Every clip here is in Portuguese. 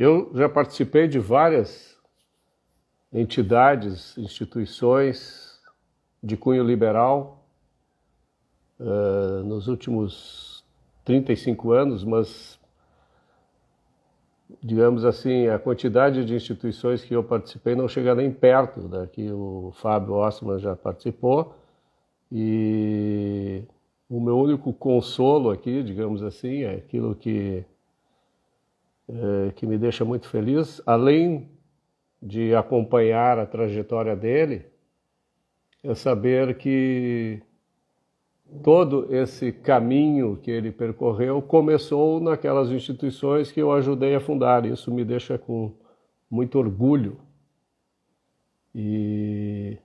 Eu já participei de várias entidades, instituições de cunho liberal nos últimos 35 anos, mas, digamos assim, a quantidade de instituições que eu participei não chega nem perto da que o Fábio Osterman já participou. E o meu único consolo aqui, digamos assim, é aquilo que me deixa muito feliz, além de acompanhar a trajetória dele, é saber que todo esse caminho que ele percorreu começou naquelas instituições que eu ajudei a fundar. Isso me deixa com muito orgulho. E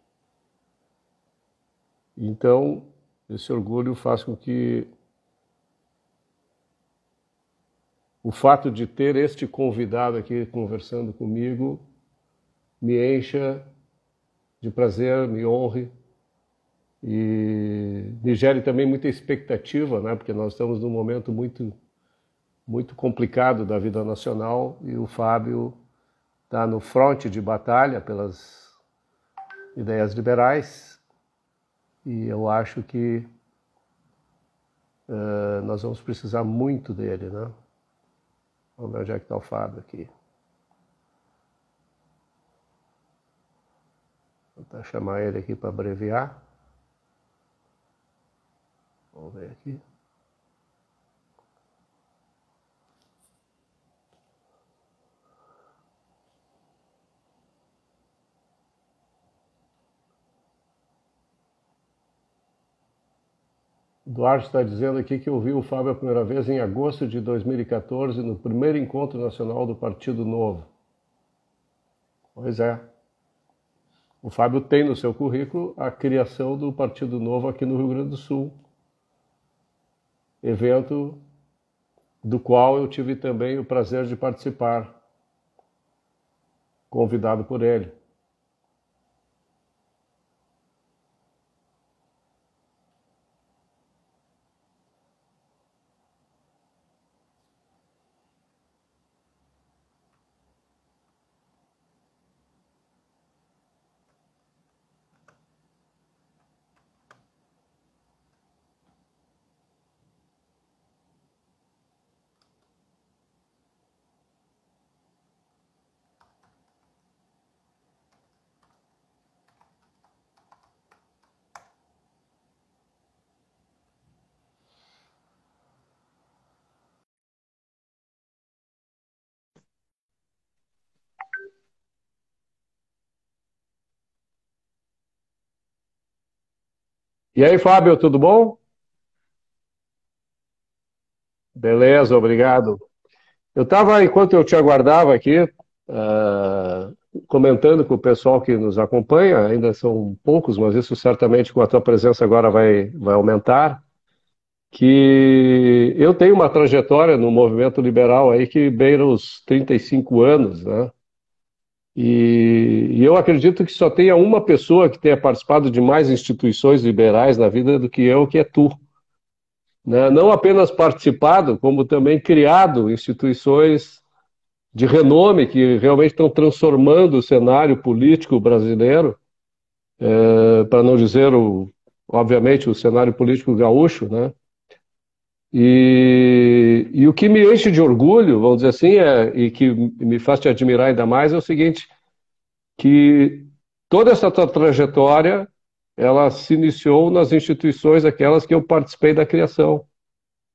então, esse orgulho faz com que o fato de ter este convidado aqui conversando comigo me encha de prazer, me honre e me gere também muita expectativa, né? Porque nós estamos num momento muito complicado da vida nacional e o Fábio está no fronte de batalha pelas ideias liberais e eu acho que nós vamos precisar muito dele, né? Vamos ver onde é que está o Fábio aqui. Vou tentar chamar ele aqui para abreviar. Vamos ver aqui. Eduardo está dizendo aqui que ouviu o Fábio a primeira vez em agosto de 2014, no primeiro encontro nacional do Partido Novo. Pois é. O Fábio tem no seu currículo a criação do Partido Novo aqui no Rio Grande do Sul. Evento do qual eu tive também o prazer de participar, convidado por ele. E aí, Fábio, tudo bom? Beleza, obrigado. Eu estava, enquanto eu te aguardava aqui, comentando com o pessoal que nos acompanha, ainda são poucos, mas isso certamente com a tua presença agora vai aumentar, que eu tenho uma trajetória no movimento liberal aí que beira os 35 anos, né? E eu acredito que só tenha uma pessoa que tenha participado de mais instituições liberais na vida do que eu, que é tu. Né? Não apenas participado, como também criado instituições de renome que realmente estão transformando o cenário político brasileiro, para não dizer, obviamente, o cenário político gaúcho, né? E o que me enche de orgulho, vamos dizer assim, e que me faz te admirar ainda mais, é o seguinte, que toda essa tua trajetória, ela se iniciou nas instituições, aquelas que eu participei da criação.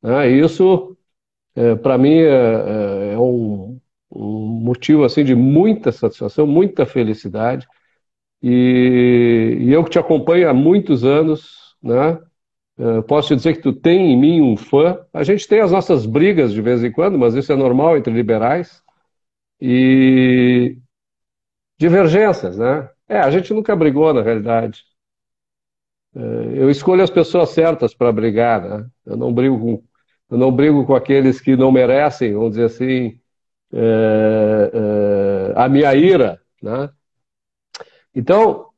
Né? E isso, para mim, é um motivo assim, de muita satisfação, muita felicidade. E eu que te acompanho há muitos anos, né? Posso te dizer que tu tem em mim um fã. A gente tem as nossas brigas de vez em quando, mas isso é normal entre liberais. E divergências, né? A gente nunca brigou, na realidade. Eu escolho as pessoas certas para brigar, né? Eu não brigo com aqueles que não merecem, vamos dizer assim, a minha ira, né? Então,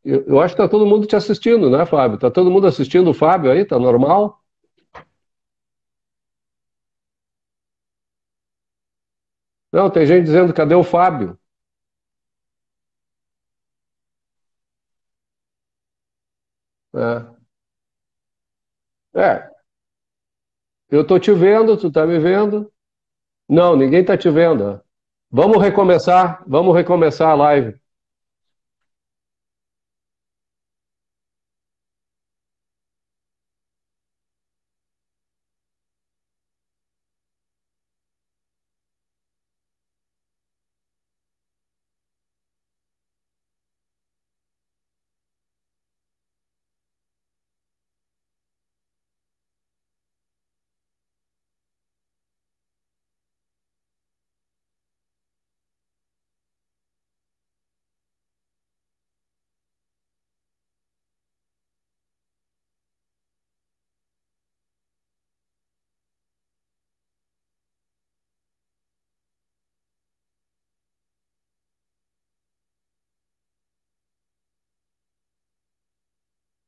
eu acho que está todo mundo te assistindo, né, Fábio? Está todo mundo assistindo o Fábio aí? Tá normal? Não, tem gente dizendo, cadê o Fábio? É, é, eu tô te vendo, tu tá me vendo? Não, ninguém tá te vendo. Vamos recomeçar a live.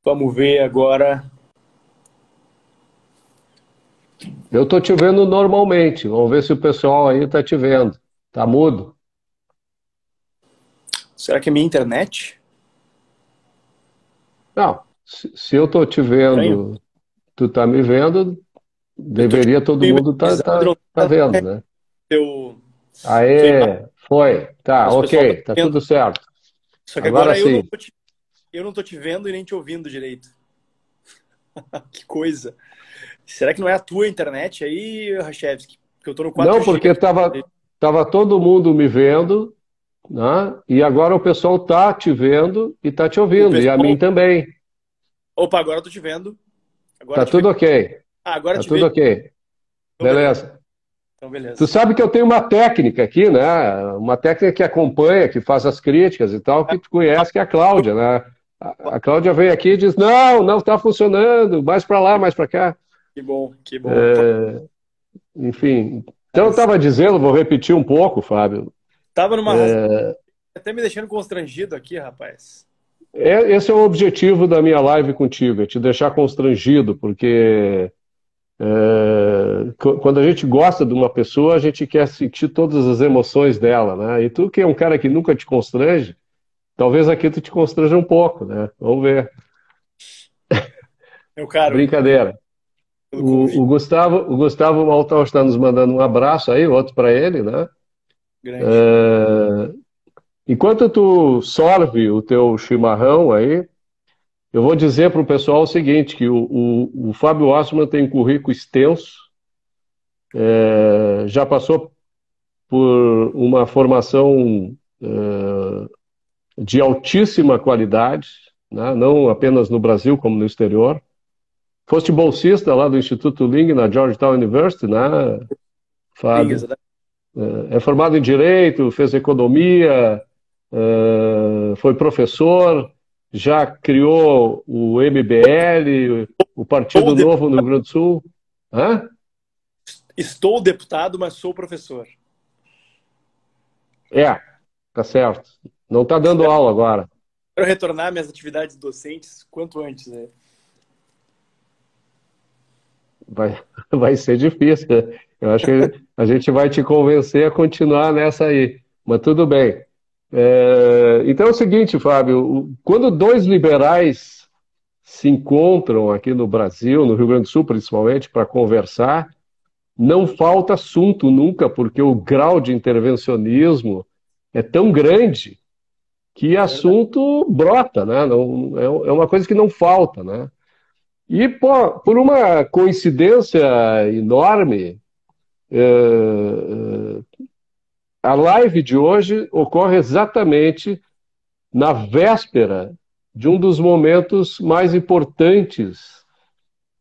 Vamos ver agora. Eu tô te vendo normalmente. Vamos ver se o pessoal aí tá te vendo. Tá mudo? Será que é minha internet? Não, se eu tô te Estranho. vendo, tu tá me vendo, Eu tô te deveria todo meio mundo metalizado, tá vendo, né? teu, tua imagem, Aê, foi. Tá, mas o pessoal tá ok, te tá vendo. tudo certo. Só que Agora agora sim. eu não tô te vendo e nem te ouvindo direito. Que coisa. Será que não é a tua internet aí, Rachevski? Porque eu tô no Não, 4G porque aqui. tava todo mundo me vendo, né? E agora o pessoal tá te vendo e tá te O ouvindo, e a mim pessoal. também. Opa, agora eu tô te vendo. Agora Tá te vejo. tudo ok. Ah, agora Tá te tudo vejo. ok. Então, beleza. Beleza. Então, Tu beleza. sabe que eu tenho uma técnica aqui, né? Uma técnica que acompanha, que faz as críticas e tal, que tu conhece, que é a Cláudia, né? A Cláudia vem aqui e diz: não, não está funcionando, mais para lá, mais para cá. Que bom, que bom. É, enfim. Então eu Rapaz, estava dizendo, vou repetir um pouco, Fábio. tava numa razão até me deixando constrangido aqui, rapaz. Esse é o objetivo da minha live contigo, é te deixar constrangido, porque quando a gente gosta de uma pessoa, a gente quer sentir todas as emoções dela, né? E tu que é um cara que nunca te constrange, talvez aqui tu te constranja um pouco, né? Vamos ver. Meu caro, obrigado Brincadeira. pelo convite. O Gustavo Maltão está nos mandando um abraço aí, outro para ele, né? Grande. É, enquanto tu sorve o teu chimarrão aí, eu vou dizer para o pessoal o seguinte, que o Fábio Ossman tem um currículo extenso, já passou por uma formação de altíssima qualidade, né? Não apenas no Brasil, como no exterior. Foste bolsista lá do Instituto Ling na Georgetown University, né, Sim, Fábio? exatamente. É formado em Direito, fez Economia, foi professor, já criou o MBL, o Sou Partido de- Novo no Rio Grande do Sul. Hã? Estou deputado, mas sou professor. É, tá certo. Não está dando Espero aula agora. retornar às minhas atividades docentes quanto antes, né? Vai, vai ser difícil, né? Eu acho que a gente vai te convencer a continuar nessa aí. Mas tudo bem. Então é o seguinte, Fábio, quando dois liberais se encontram aqui no Brasil, no Rio Grande do Sul principalmente, para conversar, não falta assunto nunca, porque o grau de intervencionismo é tão grande que É verdade. assunto brota, né? Não, é uma coisa que não falta, né? E por uma coincidência enorme, a live de hoje ocorre exatamente na véspera de um dos momentos mais importantes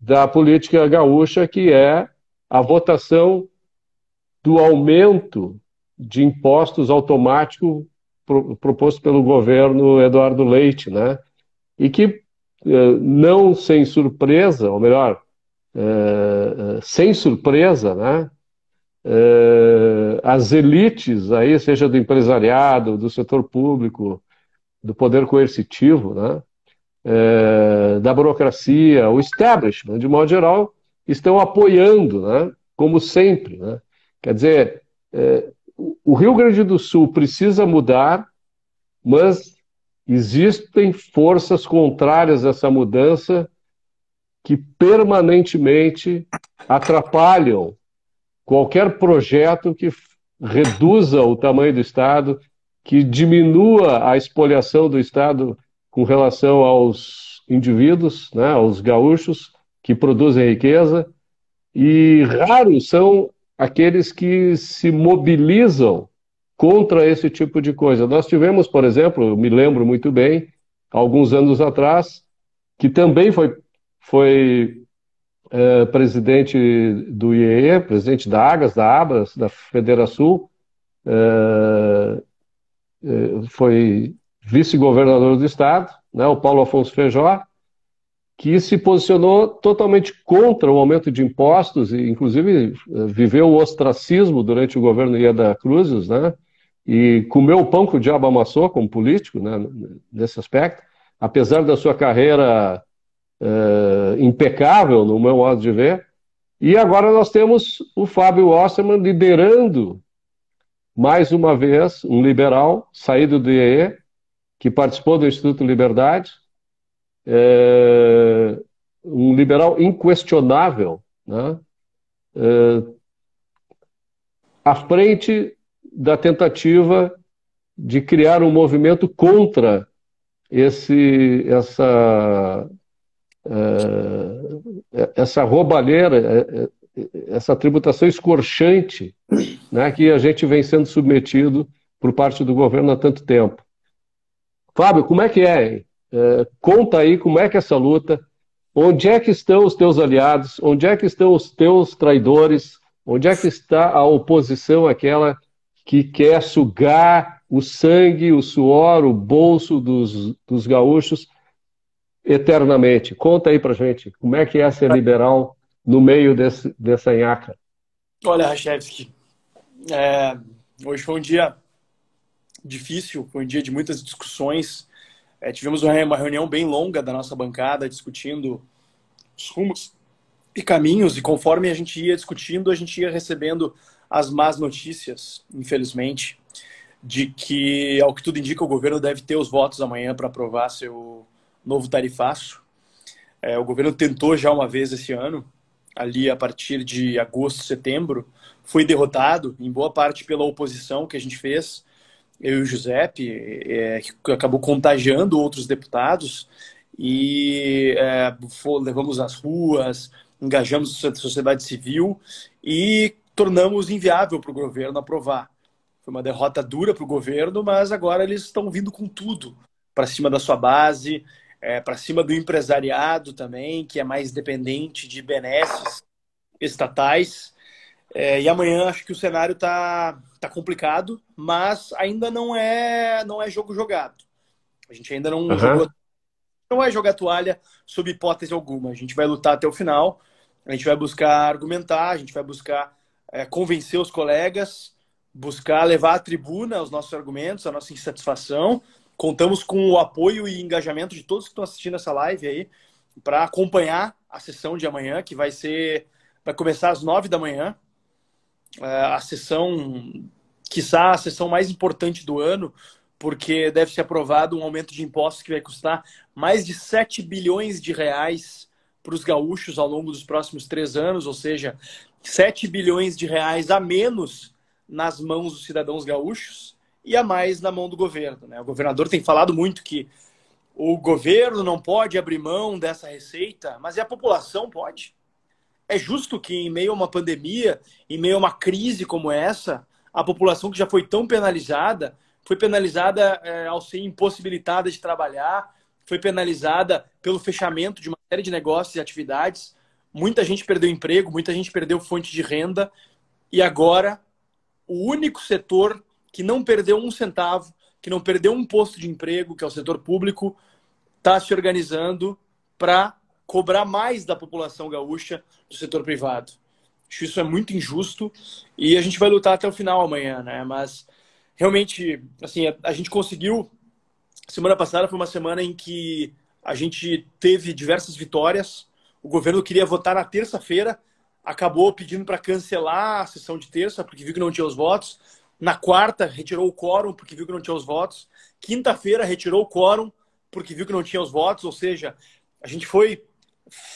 da política gaúcha, que é a votação do aumento de impostos automático proposto pelo governo Eduardo Leite, né? E que, não sem surpresa, ou melhor, sem surpresa, né? As elites aí, seja do empresariado, do setor público, do poder coercitivo, né? Da burocracia, o establishment, de modo geral, estão apoiando, né? Como sempre, né? Quer dizer, o Rio Grande do Sul precisa mudar, mas existem forças contrárias a essa mudança que permanentemente atrapalham qualquer projeto que reduza o tamanho do Estado, que diminua a espoliação do Estado com relação aos indivíduos, né, aos gaúchos que produzem riqueza, e raros são aqueles que se mobilizam contra esse tipo de coisa. Nós tivemos, por exemplo, eu me lembro muito bem, alguns anos atrás, que também foi presidente do IEE, presidente da AGAS, da ABRAS, da Federação, foi vice-governador do Estado, né, o Paulo Afonso Feijó, que se posicionou totalmente contra o aumento de impostos e, inclusive, viveu o ostracismo durante o governo Ieda Cruzes, né, e comeu o pão que o diabo amassou como político, né, nesse aspecto, apesar da sua carreira impecável, no meu modo de ver. E agora nós temos o Fábio Osterman liderando, mais uma vez, um liberal, saído do IEE, que participou do Instituto Liberdade, um liberal inquestionável, né? À frente da tentativa de criar um movimento contra essa roubalheira, essa tributação escorchante, né, que a gente vem sendo submetido por parte do governo há tanto tempo. Fábio, como é que é? Conta aí como é que é essa luta, onde é que estão os teus aliados, onde é que estão os teus traidores, onde é que está a oposição, aquela que quer sugar o sangue, o suor, o bolso dos gaúchos eternamente. Conta aí pra gente, como é que é ser liberal no meio dessa nhaca? Olha, Rachevski, hoje foi um dia difícil, foi um dia de muitas discussões. Tivemos uma reunião bem longa da nossa bancada discutindo os rumos e caminhos, e conforme a gente ia discutindo, a gente ia recebendo as más notícias, infelizmente, de que, ao que tudo indica, o governo deve ter os votos amanhã para aprovar seu novo tarifaço. O governo tentou já uma vez esse ano, ali a partir de agosto, setembro, foi derrotado, em boa parte pela oposição que a gente fez, eu e o Giuseppe, que acabou contagiando outros deputados, e levamos às ruas, engajamos a sociedade civil e tornamos inviável para o governo aprovar. Foi uma derrota dura para o governo, mas agora eles estão vindo com tudo para cima da sua base, para cima do empresariado também, que é mais dependente de benesses estatais. E amanhã acho que o cenário tá complicado, mas ainda não é jogo jogado. A gente ainda não jogou, não vai jogar toalha sob hipótese alguma. A gente vai lutar até o final, a gente vai buscar argumentar, a gente vai buscar convencer os colegas, buscar levar à tribuna os nossos argumentos, a nossa insatisfação. Contamos com o apoio e engajamento de todos que estão assistindo essa live aí para acompanhar a sessão de amanhã, que vai começar às 9 da manhã. A sessão, quiçá a sessão mais importante do ano, porque deve ser aprovado um aumento de impostos que vai custar mais de 7 bilhões de reais para os gaúchos ao longo dos próximos 3 anos, ou seja, 7 bilhões de reais a menos nas mãos dos cidadãos gaúchos e a mais na mão do governo, né? O governador tem falado muito que o governo não pode abrir mão dessa receita, mas a população pode. É justo que em meio a uma pandemia, em meio a uma crise como essa, a população que já foi tão penalizada, foi penalizada ao ser impossibilitada de trabalhar, foi penalizada pelo fechamento de uma série de negócios e atividades. Muita gente perdeu emprego, muita gente perdeu fonte de renda, e agora o único setor que não perdeu um centavo, que não perdeu um posto de emprego, que é o setor público, está se organizando para cobrar mais da população gaúcha do setor privado. Acho que isso é muito injusto e a gente vai lutar até o final amanhã, né? Mas realmente, assim, a gente conseguiu. Semana passada foi uma semana em que a gente teve diversas vitórias. O governo queria votar na terça-feira, acabou pedindo para cancelar a sessão de terça, porque viu que não tinha os votos. Na quarta, retirou o quórum porque viu que não tinha os votos. Quinta-feira, retirou o quórum porque viu que não tinha os votos. Ou seja, a gente foi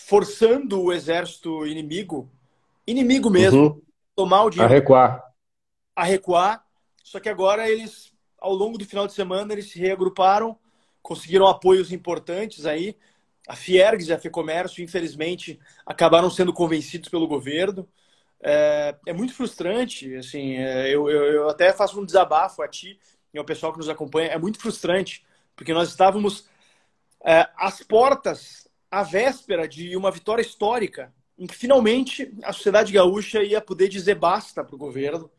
forçando o exército inimigo mesmo, Uhum. tomar o A dinheiro recuar. a recuar. Só que agora eles, ao longo do final de semana, eles se reagruparam, conseguiram apoios importantes aí. A Fiergs e a Fecomércio, infelizmente, acabaram sendo convencidos pelo governo. É muito frustrante, assim, eu até faço um desabafo a ti e ao pessoal que nos acompanha. É muito frustrante, porque nós estávamos às portas, à véspera de uma vitória histórica, em que finalmente a sociedade gaúcha ia poder dizer basta para o governo,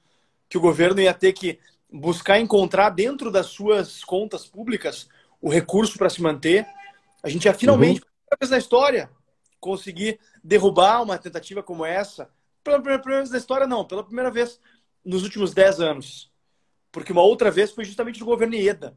que o governo ia ter que buscar encontrar dentro das suas contas públicas o recurso para se manter. A gente ia finalmente, Uhum. pela primeira vez na história, conseguir derrubar uma tentativa como essa. Pela primeira vez na história, não. Pela primeira vez nos últimos 10 anos. Porque uma outra vez foi justamente do governo Ieda.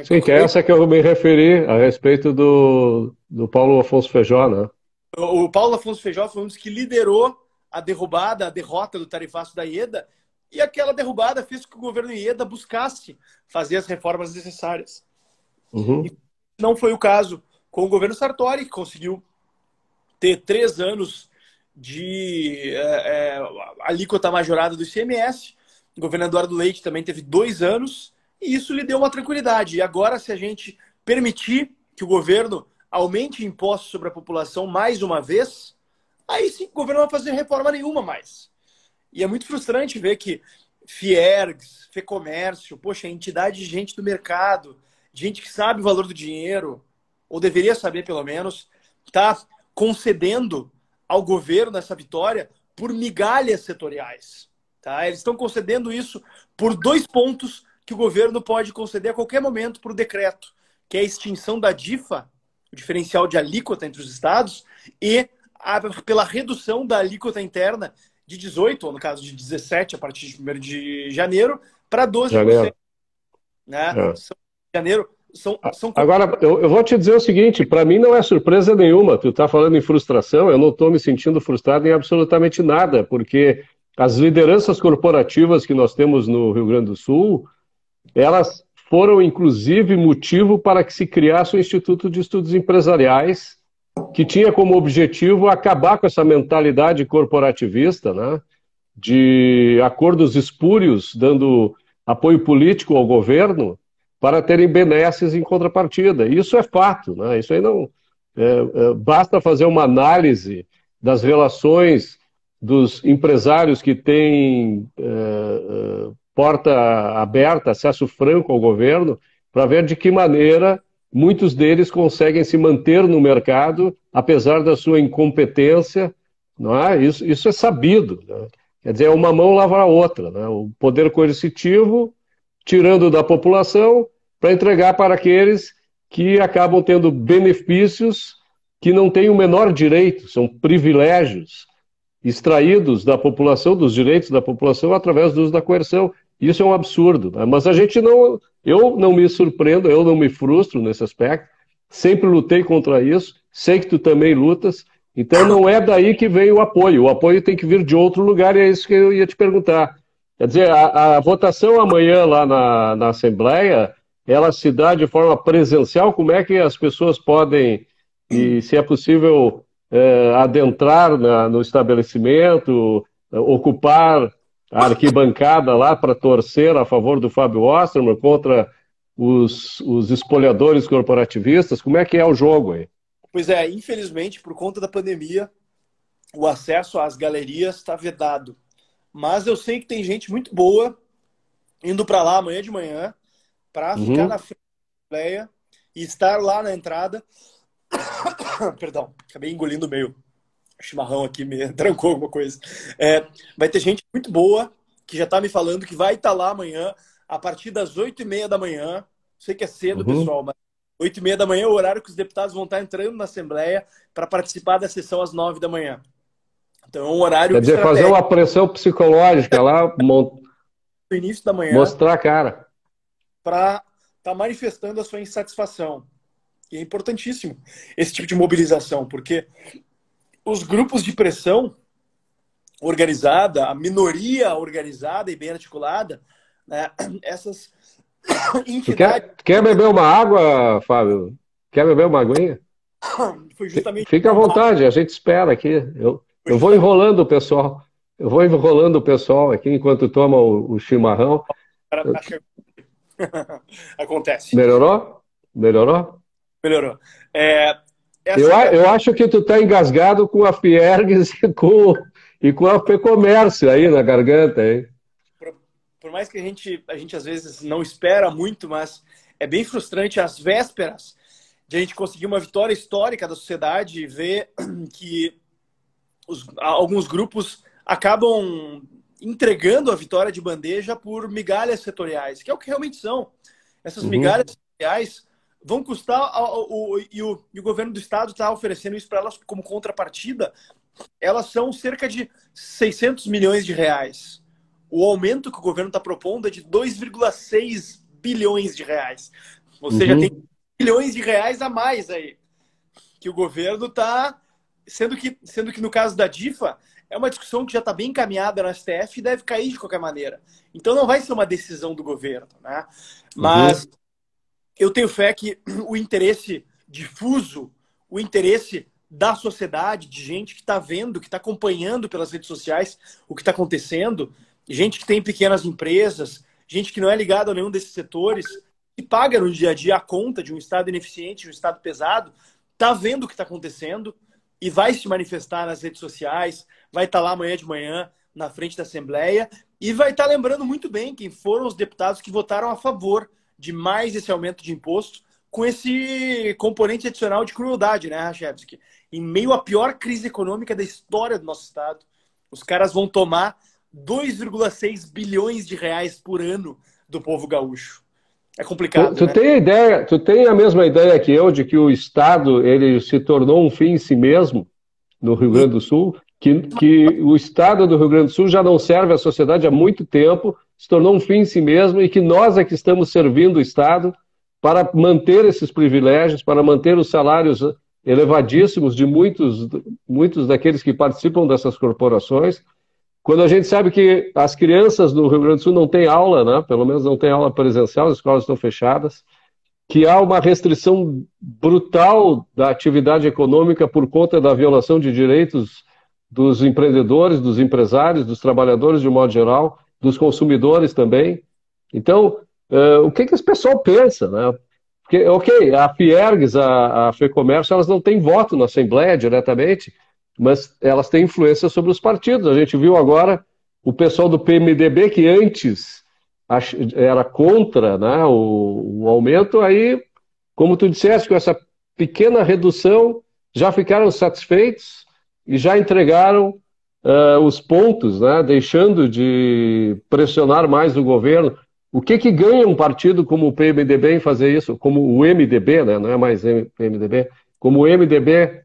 Sim, que é essa que eu me referi a respeito do Paulo Afonso Feijó, né? O Paulo Afonso Feijó foi um dos que liderou a derrubada, a derrota do tarifaço da Ieda, e aquela derrubada fez com que o governo Ieda buscasse fazer as reformas necessárias. E Uhum. não foi o caso com o governo Sartori, que conseguiu ter 3 anos de alíquota majorada do ICMS. O governo Eduardo Leite também teve 2 anos, e isso lhe deu uma tranquilidade. E agora, se a gente permitir que o governo aumente impostos sobre a população mais uma vez, aí sim o governo não vai fazer reforma nenhuma mais. E é muito frustrante ver que Fiergs, Fecomércio, poxa, entidade de gente do mercado, gente que sabe o valor do dinheiro, ou deveria saber pelo menos, está concedendo ao governo essa vitória por migalhas setoriais. Tá? Eles estão concedendo isso por 2 pontos que o governo pode conceder a qualquer momento por decreto, que é a extinção da DIFA, o diferencial de alíquota entre os estados, e pela redução da alíquota interna de 18, ou no caso de 17, a partir de 1º de janeiro, para 12%. Janeiro. Né? É. Janeiro são Agora, eu vou te dizer o seguinte, para mim não é surpresa nenhuma. Tu está falando em frustração, eu não estou me sentindo frustrado em absolutamente nada, porque as lideranças corporativas que nós temos no Rio Grande do Sul, elas foram, inclusive, motivo para que se criasse o Instituto de Estudos Empresariais, que tinha como objetivo acabar com essa mentalidade corporativista, né, de acordos espúrios, dando apoio político ao governo para terem benesses em contrapartida. Isso é fato, né? Isso aí não... basta fazer uma análise das relações dos empresários que têm porta aberta, acesso franco ao governo, para ver de que maneira muitos deles conseguem se manter no mercado, apesar da sua incompetência, não é? Isso é sabido, né? Quer dizer, uma mão lava a outra, né? O poder coercitivo, tirando da população, para entregar para aqueles que acabam tendo benefícios que não têm o menor direito, são privilégios extraídos da população, dos direitos da população, através do uso da coerção. Isso é um absurdo, né? Mas a gente não... Eu não me surpreendo, eu não me frustro nesse aspecto, sempre lutei contra isso, sei que tu também lutas, então não é daí que vem o apoio tem que vir de outro lugar e é isso que eu ia te perguntar. Quer dizer, a votação amanhã lá na Assembleia, ela se dá de forma presencial, como é que as pessoas podem, e se é possível, adentrar no estabelecimento, ocupar a arquibancada lá para torcer a favor do Fábio Osterman contra os espolhadores corporativistas? Como é que é o jogo aí? Pois é, infelizmente, por conta da pandemia, o acesso às galerias está vedado. Mas eu sei que tem gente muito boa indo para lá amanhã de manhã para ficar na Uhum. frente da Assembleia e estar lá na entrada. Perdão, acabei engolindo meio chimarrão aqui, me trancou alguma coisa. Vai ter gente muito boa que já está me falando que vai estar lá amanhã a partir das 8h30 da manhã. Sei que é cedo, Uhum. pessoal, mas 8h30 da manhã é o horário que os deputados vão estar entrando na Assembleia para participar da sessão às 9 da manhã. Então é um horário Quer dizer, fazer estratégico uma pressão psicológica lá, no início da manhã mostrar a cara. para estar manifestando a sua insatisfação. E é importantíssimo esse tipo de mobilização, porque os grupos de pressão, organizada, a minoria organizada e bem articulada, né, essas Tu entidades... quer beber uma água, Fábio? Quer beber uma aguinha? Foi justamente Fica à vontade, a gente espera aqui. foi Eu vou justamente enrolando o pessoal. Eu vou enrolando o pessoal aqui enquanto toma o chimarrão. acho que acontece. Melhorou? Melhorou? Melhorou. Eu acho que tu tá engasgado com a Fiergues e com a Fecomércio aí na garganta, hein? Por mais que a gente às vezes não espera muito, mas é bem frustrante às vésperas de a gente conseguir uma vitória histórica da sociedade e ver que alguns grupos acabam entregando a vitória de bandeja por migalhas setoriais, que é o que realmente são. Essas migalhas setoriais vão custar, e o governo do estado está oferecendo isso para elas como contrapartida, elas são cerca de 600 milhões de reais. O aumento que o governo está propondo é de 2,6 bilhões de reais. Ou seja, tem bilhões de reais a mais aí que o governo está... Sendo que no caso da DIFA, é uma discussão que já está bem encaminhada no STF e deve cair de qualquer maneira. Então não vai ser uma decisão do governo, né? Mas eu tenho fé que o interesse difuso, o interesse da sociedade, de gente que está vendo, que está acompanhando pelas redes sociais o que está acontecendo, gente que tem pequenas empresas, gente que não é ligada a nenhum desses setores, que paga no dia a dia a conta de um Estado ineficiente, de um Estado pesado, está vendo o que está acontecendo e vai se manifestar nas redes sociais, vai estar lá amanhã de manhã na frente da Assembleia e vai estar lembrando muito bem quem foram os deputados que votaram a favor de mais esse aumento de imposto com esse componente adicional de crueldade, né, Rachevski? Em meio à pior crise econômica da história do nosso Estado, os caras vão tomar 2,6 bilhões de reais por ano do povo gaúcho. É complicado, tu né? Tu tem a mesma ideia que eu de que o Estado ele se tornou um fim em si mesmo no Rio Grande do Sul, que o Estado do Rio Grande do Sul já não serve à sociedade há muito tempo, se tornou um fim em si mesmo e que nós é que estamos servindo o Estado para manter esses privilégios, para manter os salários elevadíssimos de muitos daqueles que participam dessas corporações. Quando a gente sabe que as crianças no Rio Grande do Sul não têm aula, né? Pelo menos não têm aula presencial, as escolas estão fechadas, que há uma restrição brutal da atividade econômica por conta da violação de direitos dos empreendedores, dos empresários, dos trabalhadores de um modo geral, dos consumidores também. Então, o que esse pessoal pensa, né? Porque, ok, a Fiergues, a Fecomércio, elas não têm voto na Assembleia diretamente, mas elas têm influência sobre os partidos. A gente viu agora o pessoal do PMDB, que antes era contra, né, o aumento, aí, como tu disseste, com essa pequena redução, já ficaram satisfeitos e já entregaram os pontos, né, deixando de pressionar mais o governo. O que ganha um partido como o PMDB em fazer isso? Como o MDB, né, não é mais PMDB, como o MDB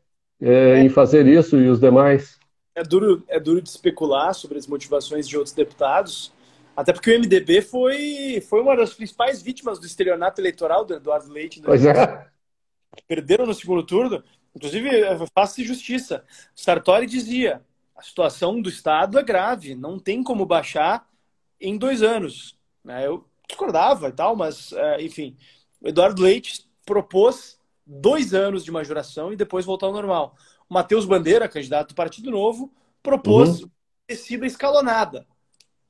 em fazer isso e os demais? É duro de especular sobre as motivações de outros deputados, até porque o MDB foi uma das principais vítimas do estelionato eleitoral do Eduardo Leite. Pois é. Perderam no segundo turno. Inclusive, faça-se justiça. Sartori dizia, a situação do Estado é grave, não tem como baixar em 2 anos. Eu discordava e tal, mas, enfim, o Eduardo Leite propôs 2 anos de majoração e depois voltar ao normal. O Matheus Bandeira, candidato do Partido Novo, propôs descida escalonada,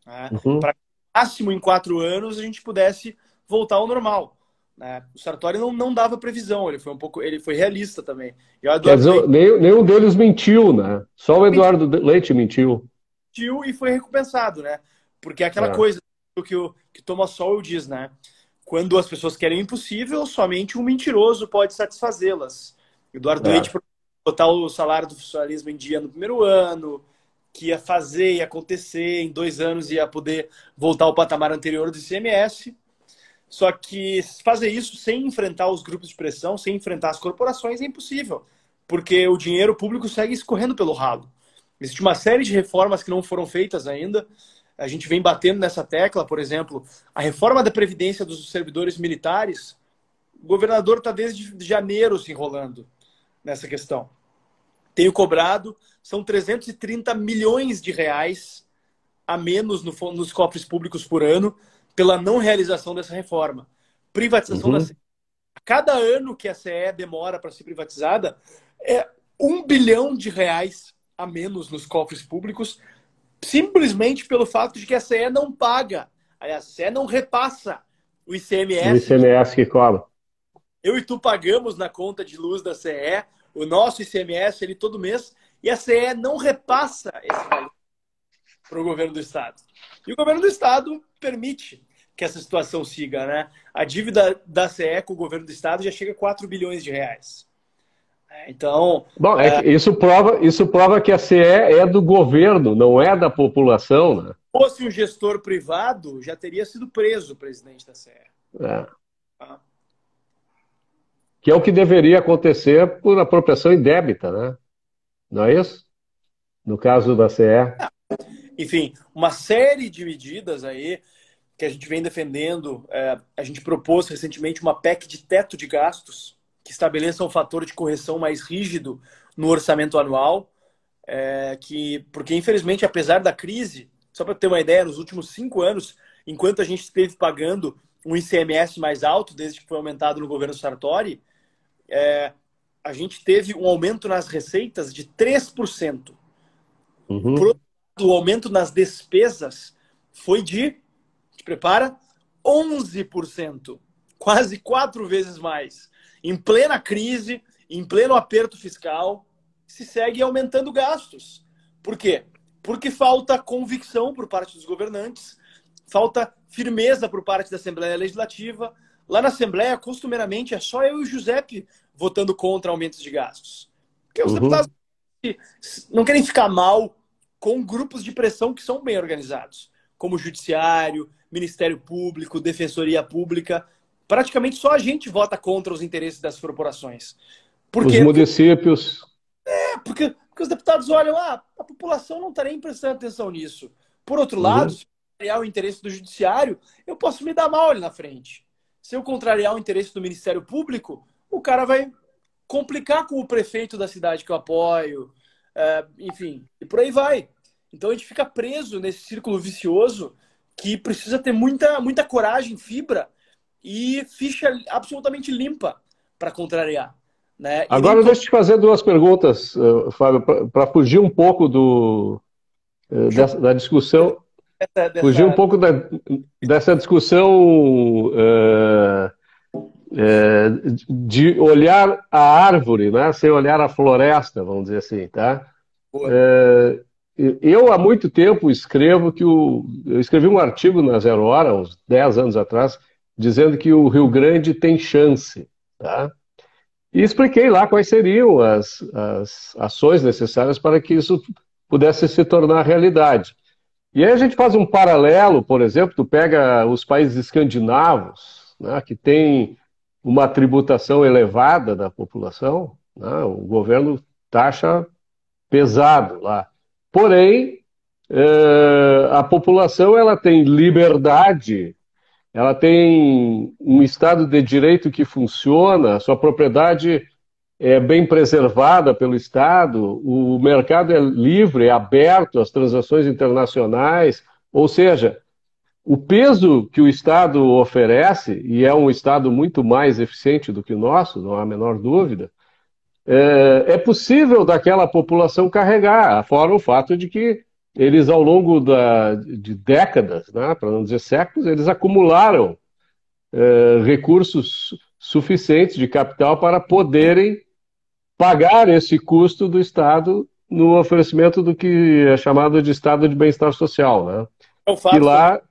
para que, máximo em 4 anos, a gente pudesse voltar ao normal. O Sartori não dava previsão, ele foi realista também. Quer dizer, nenhum deles mentiu, né? Só o Eduardo Leite mentiu. Mentiu e foi recompensado, né? Porque é aquela coisa que o Thomas Sowell diz, né? Quando as pessoas querem o impossível, somente um mentiroso pode satisfazê-las. Eduardo Leite botar o salário do funcionalismo em dia no primeiro ano, que ia fazer, ia acontecer, em 2 anos ia poder voltar ao patamar anterior do ICMS. Só que fazer isso sem enfrentar os grupos de pressão, sem enfrentar as corporações, é impossível. Porque o dinheiro público segue escorrendo pelo ralo. Existe uma série de reformas que não foram feitas ainda. A gente vem batendo nessa tecla, por exemplo, a reforma da Previdência dos servidores militares. O governador está desde janeiro se enrolando nessa questão. Tenho cobrado, são 330 milhões de reais a menos nos cofres públicos por ano pela não realização dessa reforma. Privatização da CE. A cada ano que a CE demora para ser privatizada, é 1 bilhão de reais a menos nos cofres públicos, simplesmente pelo fato de que a CE não paga, aliás, a CE não repassa o ICMS. O ICMS que cobra. Eu e tu pagamos na conta de luz da CE, o nosso ICMS ele todo mês, e a CE não repassa esse valor para o governo do Estado. E o governo do Estado permite que essa situação siga, né? A dívida da CE com o governo do Estado já chega a 4 bilhões de reais. Então... Bom, isso prova que a CE é do governo, não é da população, né? Se fosse um gestor privado, já teria sido preso o presidente da CE. Que é o que deveria acontecer por apropriação indébita, né? Não é isso? No caso da CE. Enfim, uma série de medidas aí que a gente vem defendendo. A gente propôs recentemente uma PEC de teto de gastos que estabeleça um fator de correção mais rígido no orçamento anual, porque infelizmente, apesar da crise, só para ter uma ideia, nos últimos 5 anos, enquanto a gente esteve pagando um ICMS mais alto, desde que foi aumentado no governo Sartori, a gente teve um aumento nas receitas de 3%. O aumento nas despesas foi te prepara, 11%. Quase 4 vezes mais. Em plena crise, em pleno aperto fiscal, se segue aumentando gastos. Por quê? Porque falta convicção por parte dos governantes, falta firmeza por parte da Assembleia Legislativa. Lá na Assembleia, costumeiramente, é só eu e o Giuseppe votando contra aumentos de gastos. Porque os deputados não querem ficar mal com grupos de pressão que são bem organizados, como o Judiciário, Ministério Público, Defensoria Pública. Praticamente só a gente vota contra os interesses das corporações. Os municípios. Porque os deputados olham, a população não está nem prestando atenção nisso. Por outro lado, se eu contrariar o interesse do Judiciário, eu posso me dar mal ali na frente. Se eu contrariar o interesse do Ministério Público, o cara vai complicar com o prefeito da cidade que eu apoio, enfim, e por aí vai. Então a gente fica preso nesse círculo vicioso que precisa ter muita coragem, fibra e ficha absolutamente limpa para contrariar. Né? Agora deixa eu te fazer 2 perguntas, Fábio, para fugir um pouco da discussão. Fugir um pouco dessa discussão de olhar a árvore, né, sem olhar a floresta, vamos dizer assim, tá? Eu há muito tempo escrevo eu escrevi um artigo na Zero Hora, uns 10 anos atrás, dizendo que o Rio Grande tem chance, tá? E expliquei lá quais seriam as ações necessárias para que isso pudesse se tornar realidade. E aí a gente faz um paralelo, por exemplo, tu pega os países escandinavos, né, que tem uma tributação elevada da população, né, o governo taxa pesado lá. Porém, a população ela tem liberdade, ela tem um Estado de Direito que funciona, a sua propriedade é bem preservada pelo Estado, o mercado é livre, é aberto às transações internacionais, ou seja, o peso que o Estado oferece, e é um Estado muito mais eficiente do que o nosso, não há a menor dúvida, é possível daquela população carregar, fora o fato de que eles, ao longo de décadas, né, para não dizer séculos, eles acumularam recursos suficientes de capital para poderem pagar esse custo do Estado no oferecimento do que é chamado de Estado de Bem-Estar Social, né? Que lá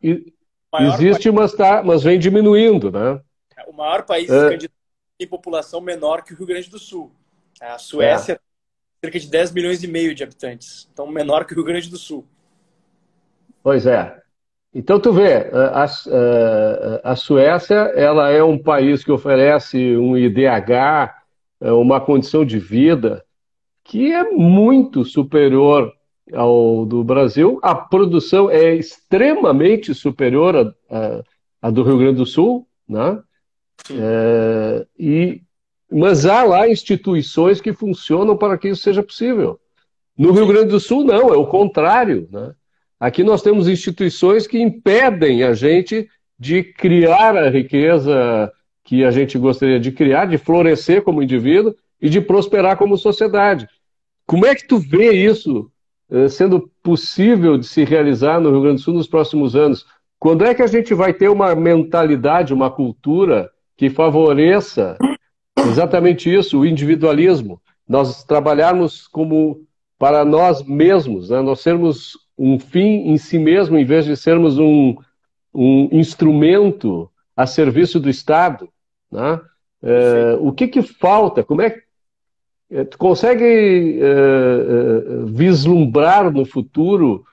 existe, mas vem diminuindo, né? O maior país escandinavo tem população menor que o Rio Grande do Sul. A Suécia tem cerca de 10 milhões e meio de habitantes, então menor que o Rio Grande do Sul. Pois é. Então tu vê, a Suécia ela é um país que oferece um IDH, uma condição de vida que é muito superior ao do Brasil. A produção é extremamente superior à do Rio Grande do Sul, né? E mas há lá instituições que funcionam para que isso seja possível. No Rio Grande do Sul, não, é o contrário, né? Aqui nós temos instituições que impedem a gente de criar a riqueza que a gente gostaria de criar, de florescer como indivíduo e de prosperar como sociedade. Como é que tu vê isso sendo possível de se realizar no Rio Grande do Sul nos próximos anos? Quando é que a gente vai ter uma mentalidade, uma cultura que favoreça exatamente isso, o individualismo? Nós trabalharmos como para nós mesmos, né? Nós sermos um fim em si mesmo, em vez de sermos um instrumento a serviço do Estado, né? O que falta? Como é que tu consegue vislumbrar no futuro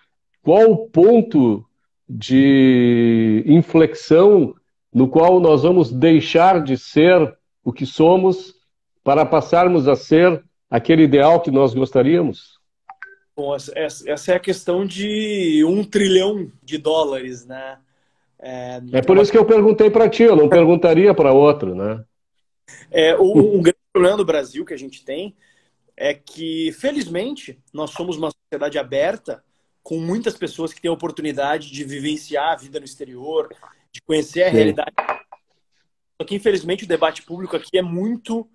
qual o ponto de inflexão no qual nós vamos deixar de ser o que somos para passarmos a ser aquele ideal que nós gostaríamos? Bom, essa é a questão de US$ 1 trilhão, né? É por isso que eu perguntei para ti, eu não perguntaria para outro, né? Um grande problema do Brasil que a gente tem é que, felizmente, nós somos uma sociedade aberta, com muitas pessoas que têm a oportunidade de vivenciar a vida no exterior, de conhecer a Sim. realidade. Só que, infelizmente, o debate público aqui é muito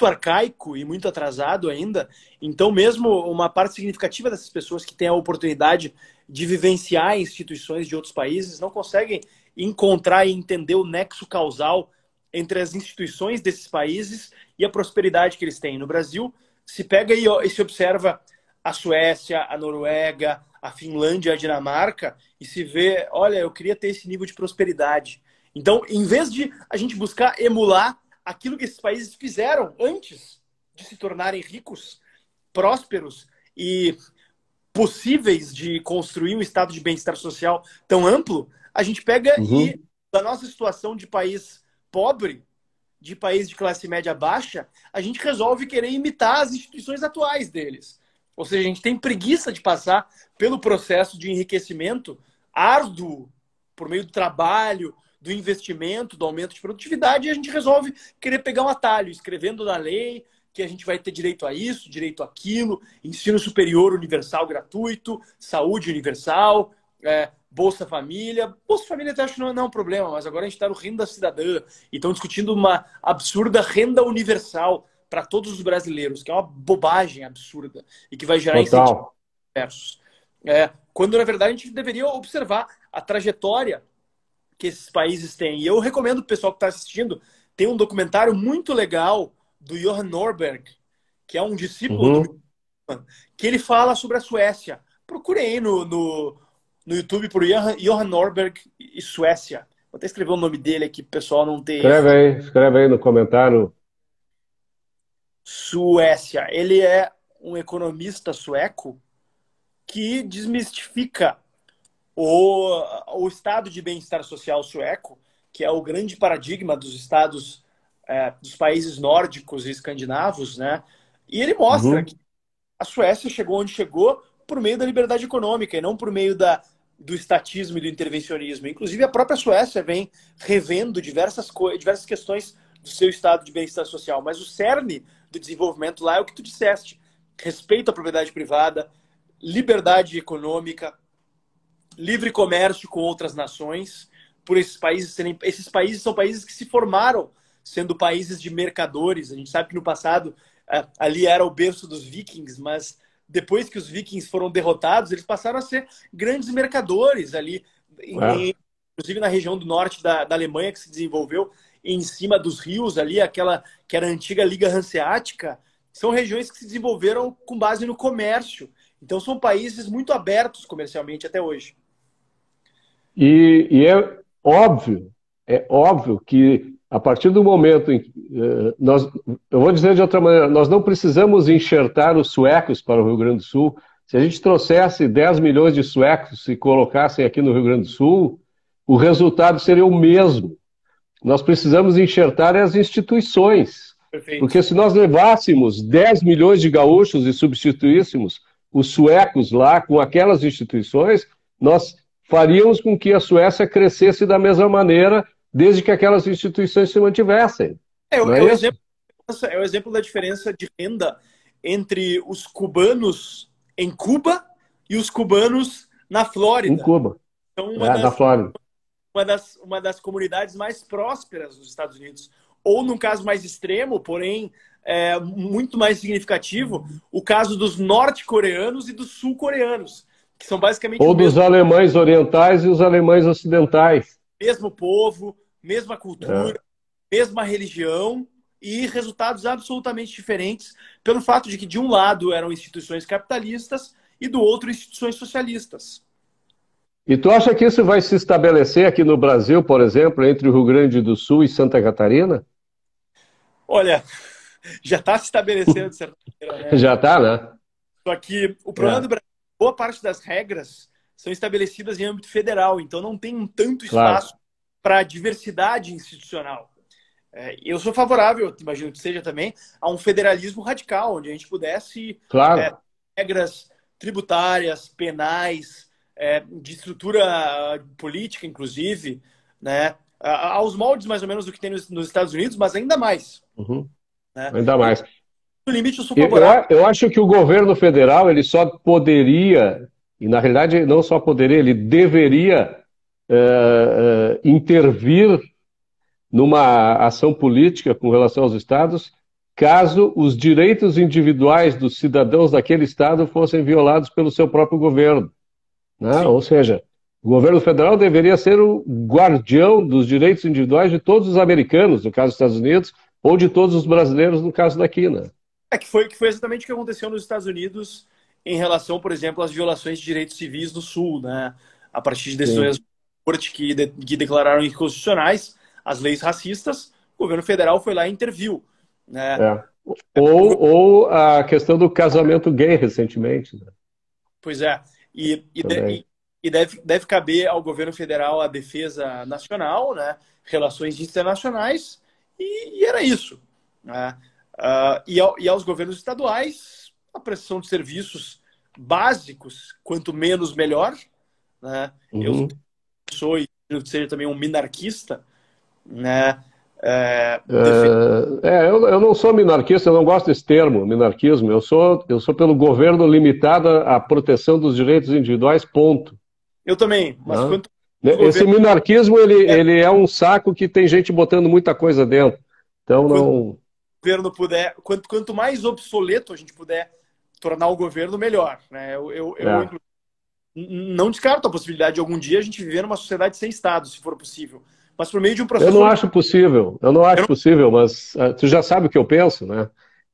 arcaico e muito atrasado ainda. Então, mesmo uma parte significativa dessas pessoas que têm a oportunidade de vivenciar instituições de outros países não conseguem encontrar e entender o nexo causal entre as instituições desses países e a prosperidade que eles têm. No Brasil, se pega e se observa a Suécia, a Noruega, a Finlândia, a Dinamarca, e se vê, olha, eu queria ter esse nível de prosperidade. Então, em vez de a gente buscar emular aquilo que esses países fizeram antes de se tornarem ricos, prósperos e possíveis de construir um estado de bem-estar social tão amplo, a gente pega e, da nossa situação de país pobre, de país de classe média baixa, a gente resolve querer imitar as instituições atuais deles. Ou seja, a gente tem preguiça de passar pelo processo de enriquecimento árduo, por meio do trabalho, do investimento, do aumento de produtividade, e a gente resolve querer pegar um atalho, escrevendo na lei que a gente vai ter direito a isso, direito àquilo, ensino superior universal gratuito, saúde universal, Bolsa Família. Bolsa Família até acho que não é um problema, mas agora a gente está no renda cidadã e estão discutindo uma absurda renda universal para todos os brasileiros, que é uma bobagem absurda e que vai gerar incentivos diversos. Quando, na verdade, a gente deveria observar a trajetória que esses países têm. E eu recomendo para o pessoal que está assistindo, tem um documentário muito legal do Johan Norberg, que é um discípulo do que ele fala sobre a Suécia. Procurem aí no YouTube por Johan Norberg e Suécia. Vou até escrever o nome dele aqui, para o pessoal não ter... Escreve aí no comentário. Suécia. Ele é um economista sueco que desmistifica o estado de bem-estar social sueco, que é o grande paradigma dos estados dos países nórdicos e escandinavos, né? E ele mostra que a Suécia chegou onde chegou por meio da liberdade econômica e não por meio do estatismo e do intervencionismo. Inclusive, a própria Suécia vem revendo diversas questões do seu estado de bem-estar social. Mas o cerne do desenvolvimento lá é o que tu disseste. Respeito à propriedade privada, liberdade econômica, livre comércio com outras nações, por esses países serem... Esses países são países que se formaram sendo países de mercadores. A gente sabe que no passado ali era o berço dos vikings, mas depois que os vikings foram derrotados, eles passaram a ser grandes mercadores ali, inclusive na região do norte da Alemanha, que se desenvolveu em cima dos rios ali, aquela que era a antiga Liga Hanseática. São regiões que se desenvolveram com base no comércio. Então são países muito abertos comercialmente até hoje. E é óbvio que a partir do momento em que eu vou dizer de outra maneira, nós não precisamos enxertar os suecos para o Rio Grande do Sul. Se a gente trouxesse 10 milhões de suecos e colocassem aqui no Rio Grande do Sul, o resultado seria o mesmo. Nós precisamos enxertar as instituições. Perfeito. Porque se nós levássemos 10 milhões de gaúchos e substituíssemos os suecos lá com aquelas instituições, nós faríamos com que a Suécia crescesse da mesma maneira, desde que aquelas instituições se mantivessem. O exemplo é o exemplo da diferença de renda entre os cubanos em Cuba e os cubanos na Em Flórida. Cuba, Então, na Flórida. uma das comunidades mais prósperas dos Estados Unidos. Ou, num caso mais extremo, porém muito mais significativo, o caso dos norte-coreanos e dos sul-coreanos, que são basicamente Ou o dos mesmo, alemães orientais e os alemães ocidentais. mesmo povo, mesma cultura, É. mesma religião e resultados absolutamente diferentes pelo fato de que, de um lado, eram instituições capitalistas e do outro, instituições socialistas. E tu acha que isso vai se estabelecer aqui no Brasil, por exemplo, entre o Rio Grande do Sul e Santa Catarina? Olha, já está se estabelecendo de certa maneira, né? Já está, né? Só que o problema do É, Brasil, boa parte das regras são estabelecidas em âmbito federal, então não tem um tanto claro, espaço para diversidade institucional. Eu sou favorável, imagino que seja também, a um federalismo radical, onde a gente pudesse claro. regras tributárias, penais, de estrutura política, inclusive, né, aos moldes mais ou menos do que tem nos Estados Unidos, mas ainda mais. Uhum, Né? ainda E, mais. no limite, eu sou Eu, favorável. eu eu acho que o governo federal ele só poderia, e na realidade não só poderia, ele deveria intervir numa ação política com relação aos estados, caso os direitos individuais dos cidadãos daquele estado fossem violados pelo seu próprio governo, né? Sim. Ou seja, o governo federal deveria ser o guardião dos direitos individuais de todos os americanos, no caso dos Estados Unidos, ou de todos os brasileiros, no caso daqui, né? Que foi exatamente o que aconteceu nos Estados Unidos em relação, por exemplo, às violações de direitos civis no Sul, né? A partir de decisões Sim. da corte que declararam inconstitucionais as leis racistas, o governo federal foi lá e interviu, né? É. Ou a questão do casamento gay recentemente, né? Pois é, e, e, de- Também. e- e deve caber ao governo federal a defesa nacional, né? Relações internacionais, e era isso, né? E aos governos estaduais, a prestação de serviços básicos, quanto menos melhor, né? Eu Uhum. sou e acredito que seja também um minarquista, né? Eu não sou minarquista, eu não gosto desse termo, minarquismo. Eu sou pelo governo limitado à proteção dos direitos individuais, ponto. Eu também, mas Né? quanto o Esse governo minarquismo, puder, ele é um saco que tem gente botando muita coisa dentro. Então, quanto não. o governo puder, quanto mais obsoleto a gente puder tornar o governo, melhor, né? É. Não descarto a possibilidade de algum dia a gente viver numa sociedade sem Estado, se for possível, mas por meio de um Eu processo não ordinário acho possível, eu não acho possível, mas tu já sabe o que eu penso, né?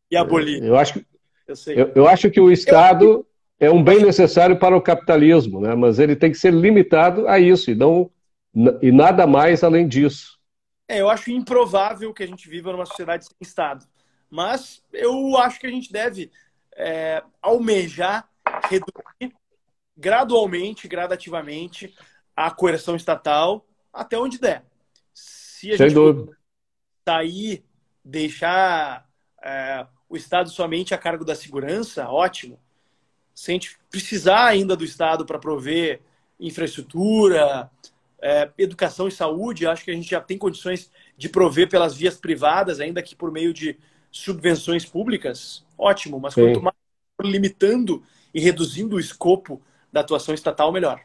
e abolir, Eu acho, eu sei. eu acho que o Estado é um bem necessário para o capitalismo, né? Mas ele tem que ser limitado a isso e nada mais além disso. Eu acho improvável que a gente viva numa sociedade sem Estado, mas eu acho que a gente deve almejar reduzir gradualmente, gradativamente, a coerção estatal até onde der. Se a Sem gente puder dúvida. sair, deixar o Estado somente a cargo da segurança, ótimo. Se a gente precisar ainda do Estado para prover infraestrutura, educação e saúde, acho que a gente já tem condições de prover pelas vias privadas, ainda que por meio de subvenções públicas, ótimo. Mas quanto Sim. mais for limitando e reduzindo o escopo da atuação estatal, melhor.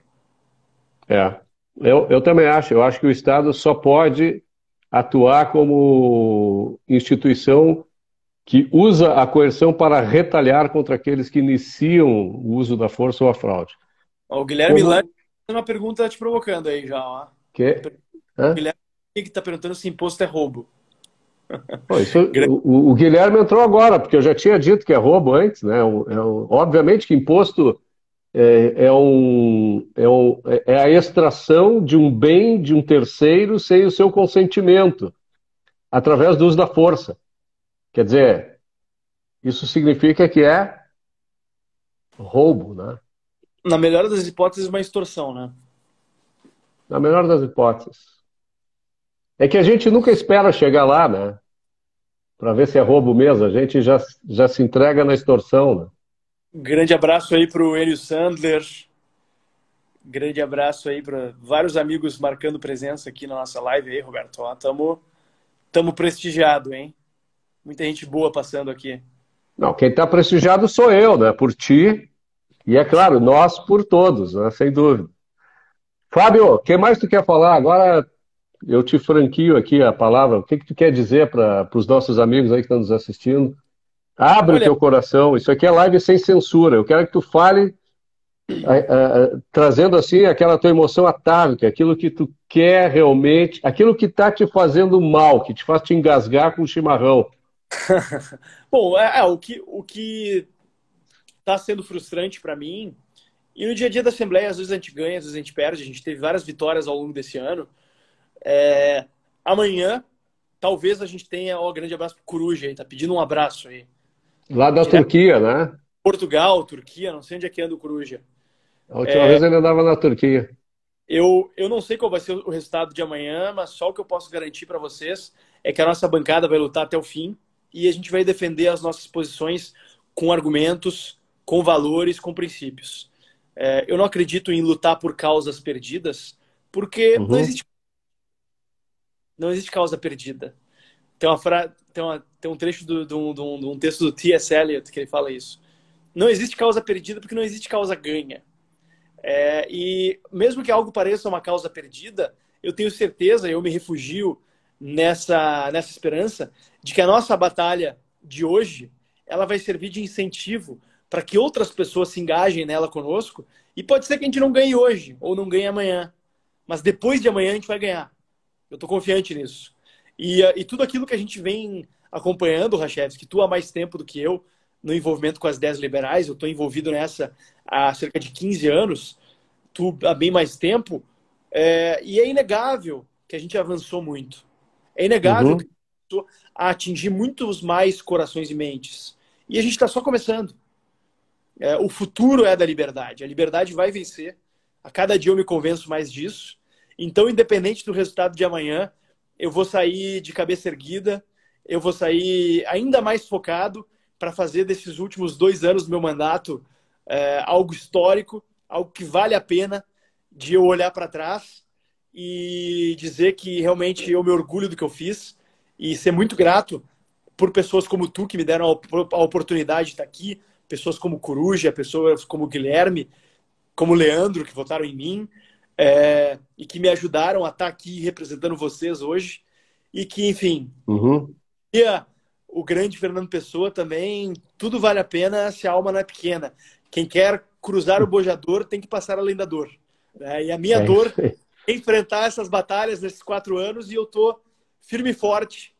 É. Eu também acho. Eu acho que o Estado só pode atuar como instituição que usa a coerção para retalhar contra aqueles que iniciam o uso da força ou a fraude. O Guilherme Lange Como tem uma pergunta te provocando aí já. Ó. A que, per- o hã? Guilherme que está perguntando se imposto é roubo. Pô, Grande- o Guilherme entrou agora, porque eu já tinha dito que é roubo antes, né? Obviamente que imposto é a extração de um bem de um terceiro sem o seu consentimento, através do uso da força. Quer dizer, isso significa que é roubo, né? Na melhor das hipóteses, uma extorsão, né? Na melhor das hipóteses. É que a gente nunca espera chegar lá, né? Para ver se é roubo mesmo. A gente já se entrega na extorsão, né? Grande abraço aí para o Enio Sandler. Grande abraço aí para vários amigos marcando presença aqui na nossa live aí, Roberto. Ó, tamo prestigiado, hein? Muita gente boa passando aqui. Não, quem está prestigiado sou eu, né? Por ti e, é claro, nós por todos, né? Sem dúvida. Fábio, o que mais tu quer falar? Agora eu te franquio aqui a palavra. O que que tu quer dizer para os nossos amigos aí que estão nos assistindo? Abre o Olha, teu coração. Isso aqui é live sem censura. Eu quero que tu fale trazendo assim aquela tua emoção atávica, aquilo que tu quer realmente, aquilo que está te fazendo mal, que te faz te engasgar com o chimarrão. bom, o que está sendo frustrante para mim, e no dia a dia da Assembleia, às vezes a gente ganha, às vezes a gente perde, a gente teve várias vitórias ao longo desse ano. Amanhã, talvez a gente tenha, ó, grande abraço pro Coruja aí, tá pedindo um abraço aí. Lá da Direto de Turquia, né? Portugal, Turquia, não sei onde é que anda o Coruja. A última vez ele andava na Turquia. Eu não sei qual vai ser o resultado de amanhã, mas só o que eu posso garantir para vocês é que a nossa bancada vai lutar até o fim e a gente vai defender as nossas posições com argumentos, com valores, com princípios. Eu não acredito em lutar por causas perdidas, porque Uhum. não existe causa perdida. Tem um trecho de um texto do T.S. Eliot que ele fala isso. Não existe causa perdida porque não existe causa ganha. E mesmo que algo pareça uma causa perdida, eu tenho certeza, eu me refugio nessa esperança de que a nossa batalha de hoje ela vai servir de incentivo para que outras pessoas se engajem nela conosco. E pode ser que a gente não ganhe hoje ou não ganhe amanhã, mas depois de amanhã a gente vai ganhar. Eu estou confiante nisso. E tudo aquilo que a gente vem acompanhando, Rachevski, que tu há mais tempo do que eu, no envolvimento com as 10 liberais, eu estou envolvido nessa há cerca de 15 anos, tu há bem mais tempo, e é inegável que a gente avançou muito. É inegável que a Uhum. gente começou a atingir muitos mais corações e mentes. E a gente está só começando. O futuro é da liberdade. A liberdade vai vencer. A cada dia eu me convenço mais disso. Então, independente do resultado de amanhã, eu vou sair de cabeça erguida, eu vou sair ainda mais focado para fazer desses últimos 2 anos do meu mandato algo histórico, algo que vale a pena de eu olhar para trás e dizer que realmente eu me orgulho do que eu fiz e ser muito grato por pessoas como tu que me deram a oportunidade de estar aqui, pessoas como Coruja, pessoas como Guilherme, como Leandro, que votaram em mim, e que me ajudaram a estar aqui representando vocês hoje. E que, enfim, Uhum. o grande Fernando Pessoa também, tudo vale a pena se a alma não é pequena. Quem quer cruzar o bojador tem que passar além da dor. E a minha É isso dor aí. é enfrentar essas batalhas nesses 4 anos e eu tô firme e forte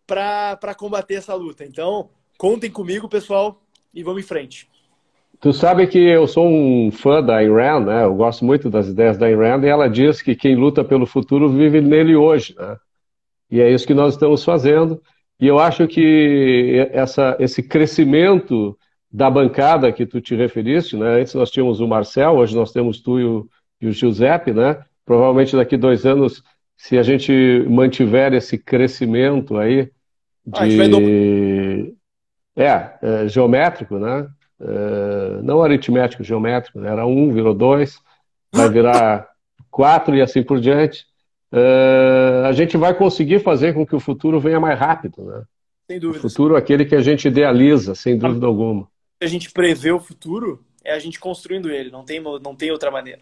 para combater essa luta. Então, contem comigo, pessoal, e vamos em frente. Tu sabe que eu sou um fã da Ayn Rand, né? Eu gosto muito das ideias da Ayn Rand e ela diz que quem luta pelo futuro vive nele hoje, né? E é isso que nós estamos fazendo. E eu acho que esse crescimento da bancada que tu te referiste, né? Antes nós tínhamos o Marcel, hoje nós temos tu e o Giuseppe, né? Provavelmente daqui 2 anos, se a gente mantiver esse crescimento aí A gente vai dobrar. de geométrico, né? Não aritmético, geométrico, né? Era um, virou dois, vai virar quatro e assim por diante. A gente vai conseguir fazer com que o futuro venha mais rápido, né? Sem O dúvidas. futuro é aquele que a gente idealiza, sem dúvida alguma. A gente prevê o futuro é a gente construindo ele, não tem outra maneira.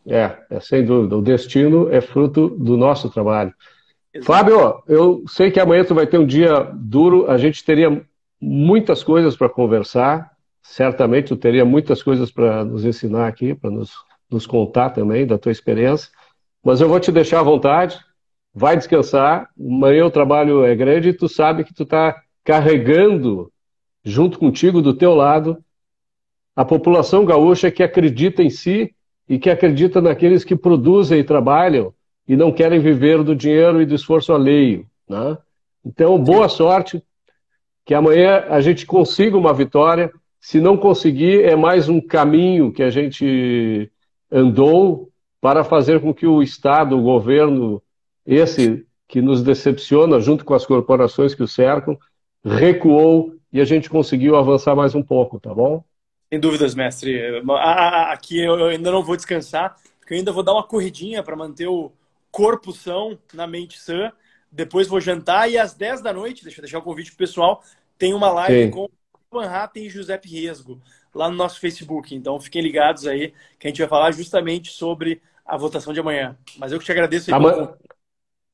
É sem dúvida. O destino é fruto do nosso trabalho. Exato. Fábio, eu sei que amanhã tu vai ter um dia duro, a gente teria muitas coisas para conversar, certamente tu teria muitas coisas para nos ensinar aqui, para nos contar também da tua experiência, mas eu vou te deixar à vontade, vai descansar, amanhã o trabalho é grande e tu sabe que tu está carregando junto contigo, do teu lado, a população gaúcha que acredita em si e que acredita naqueles que produzem e trabalham e não querem viver do dinheiro e do esforço alheio, né? Então, Sim. boa sorte, que amanhã a gente consiga uma vitória. Se não conseguir, é mais um caminho que a gente andou para fazer com que o Estado, o governo, esse que nos decepciona, junto com as corporações que o cercam, recuou e a gente conseguiu avançar mais um pouco, tá bom? Sem dúvidas, mestre. Aqui eu ainda não vou descansar, porque eu ainda vou dar uma corridinha para manter o corpo são na mente sã, depois vou jantar e às 10 da noite, deixa eu deixar o convite pro pessoal, tem uma live Sim. com o Van Hatten e Giuseppe Riesgo, lá no nosso Facebook. Então fiquem ligados aí, que a gente vai falar justamente sobre a votação de amanhã. Mas eu que te agradeço aí pelo Ama- convite.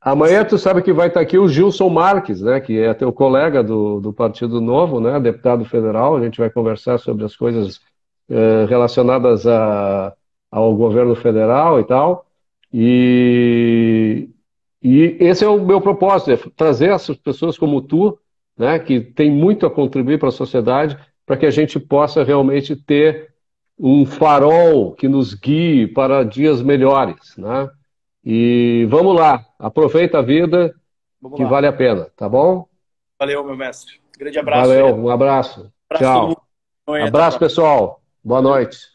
Amanhã tu sabe que vai estar aqui o Gilson Marques, né, que é teu colega do Partido Novo, né, deputado federal. A gente vai conversar sobre as coisas relacionadas ao governo federal e tal. E, e esse é o meu propósito, é trazer essas pessoas como tu, né, que tem muito a contribuir para a sociedade, para que a gente possa realmente ter um farol que nos guie para dias melhores, né? E vamos lá, aproveita a vida Vamos que lá. vale a pena, tá bom? Valeu, meu mestre. Grande abraço aí. Valeu, um abraço. Abraço a todo mundo. Tchau. Até a Abraço, próxima. pessoal. Boa Valeu. noite.